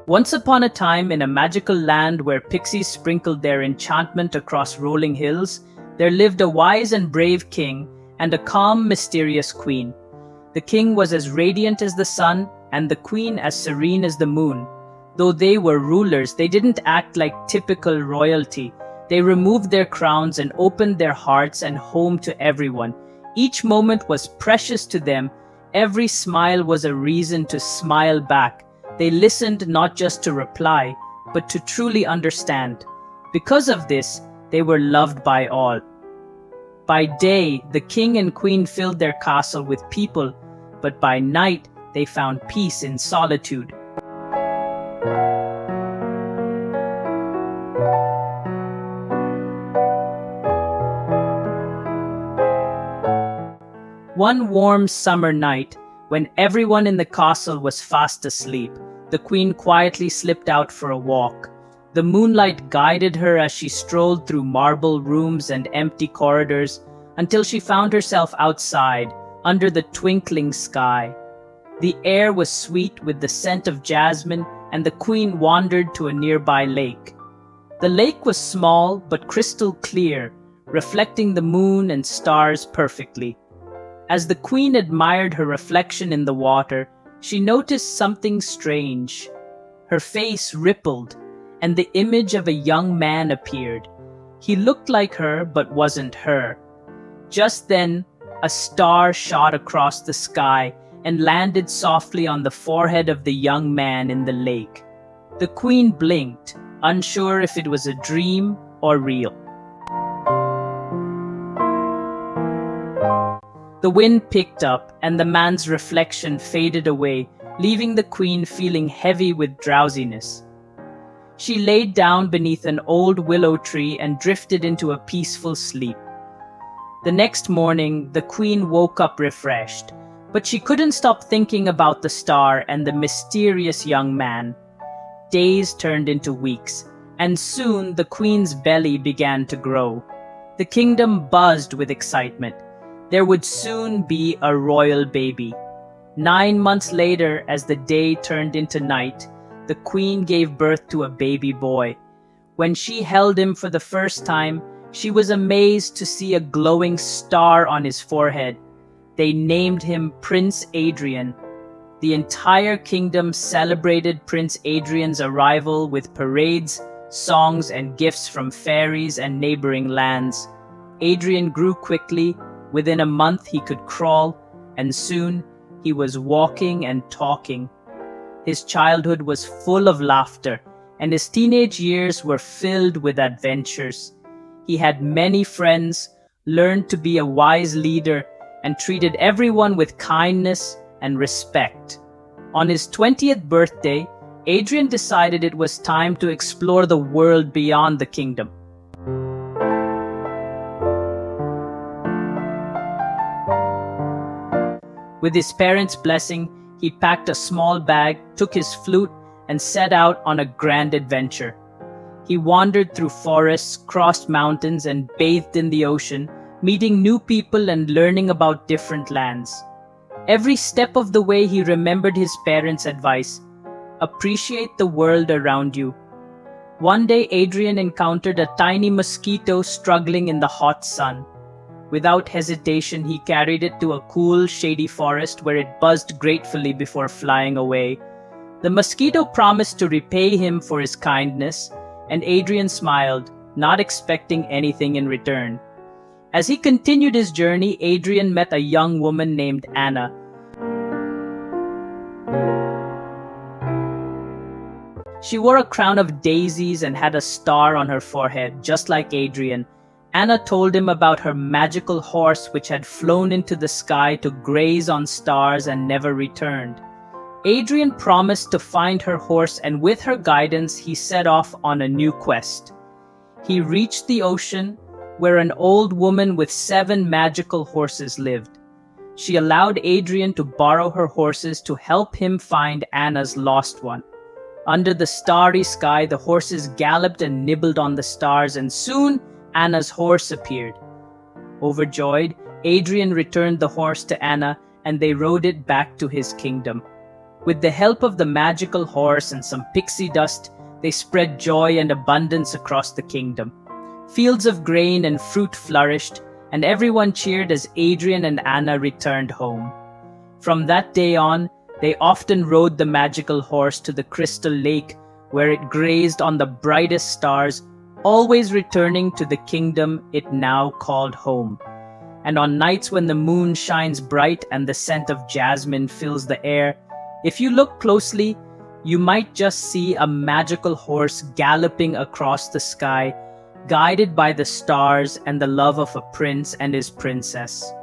Once upon a time, in a magical land where pixies sprinkled their enchantment across rolling hills, there lived a wise and brave king and a calm, mysterious queen. The king was as radiant as the sun, and the queen as serene as the moon. Though they were rulers, they didn't act like typical royalty. They removed their crowns and opened their hearts and home to everyone. Each moment was precious to them. Every smile was a reason to smile back. They listened not just to reply, but to truly understand. Because of this, they were loved by all. By day, the king and queen filled their castle with people, but by night, they found peace in solitude. One warm summer night, when everyone in the castle was fast asleep, the queen quietly slipped out for a walk. The moonlight guided her as she strolled through marble rooms and empty corridors until she found herself outside, under the twinkling sky. The air was sweet with the scent of jasmine, and the queen wandered to a nearby lake. The lake was small but crystal clear, reflecting the moon and stars perfectly. As the queen admired her reflection in the water, she noticed something strange. Her face rippled, and the image of a young man appeared. He looked like her, but wasn't her. Just then, a star shot across the sky and landed softly on the forehead of the young man in the lake. The queen blinked, unsure if it was a dream or real. The wind picked up, and the man's reflection faded away, leaving the queen feeling heavy with drowsiness. She laid down beneath an old willow tree and drifted into a peaceful sleep. The next morning, the queen woke up refreshed, but she couldn't stop thinking about the star and the mysterious young man. Days turned into weeks, and soon the queen's belly began to grow. The kingdom buzzed with excitement. There would soon be a royal baby. 9 months later, as the day turned into night, the queen gave birth to a baby boy. When she held him for the first time, she was amazed to see a glowing star on his forehead. They named him Prince Adrian. The entire kingdom celebrated Prince Adrian's arrival with parades, songs, and gifts from fairies and neighboring lands. Adrian grew quickly. Within a month he could crawl, and soon he was walking and talking. His childhood was full of laughter, and his teenage years were filled with adventures. He had many friends, learned to be a wise leader, and treated everyone with kindness and respect. On his 20th birthday, Adrian decided it was time to explore the world beyond the kingdom. With his parents' blessing, he packed a small bag, took his flute, and set out on a grand adventure. He wandered through forests, crossed mountains, and bathed in the ocean, meeting new people and learning about different lands. Every step of the way he remembered his parents' advice: appreciate the world around you. One day Adrian encountered a tiny mosquito struggling in the hot sun. Without hesitation, he carried it to a cool, shady forest where it buzzed gratefully before flying away. The mosquito promised to repay him for his kindness, and Adrian smiled, not expecting anything in return. As he continued his journey, Adrian met a young woman named Anna. She wore a crown of daisies and had a star on her forehead, just like Adrian. Anna told him about her magical horse which had flown into the sky to graze on stars and never returned. Adrian promised to find her horse, and with her guidance, he set off on a new quest. He reached the ocean, where an old woman with 7 magical horses lived. She allowed Adrian to borrow her horses to help him find Anna's lost one. Under the starry sky, the horses galloped and nibbled on the stars, and soon Anna's horse appeared. Overjoyed, Adrian returned the horse to Anna, and they rode it back to his kingdom. With the help of the magical horse and some pixie dust, they spread joy and abundance across the kingdom. Fields of grain and fruit flourished, and everyone cheered as Adrian and Anna returned home. From that day on, they often rode the magical horse to the crystal lake, where it grazed on the brightest stars, always returning to the kingdom it now called home. And on nights when the moon shines bright and the scent of jasmine fills the air, if you look closely, you might just see a magical horse galloping across the sky, guided by the stars and the love of a prince and his princess.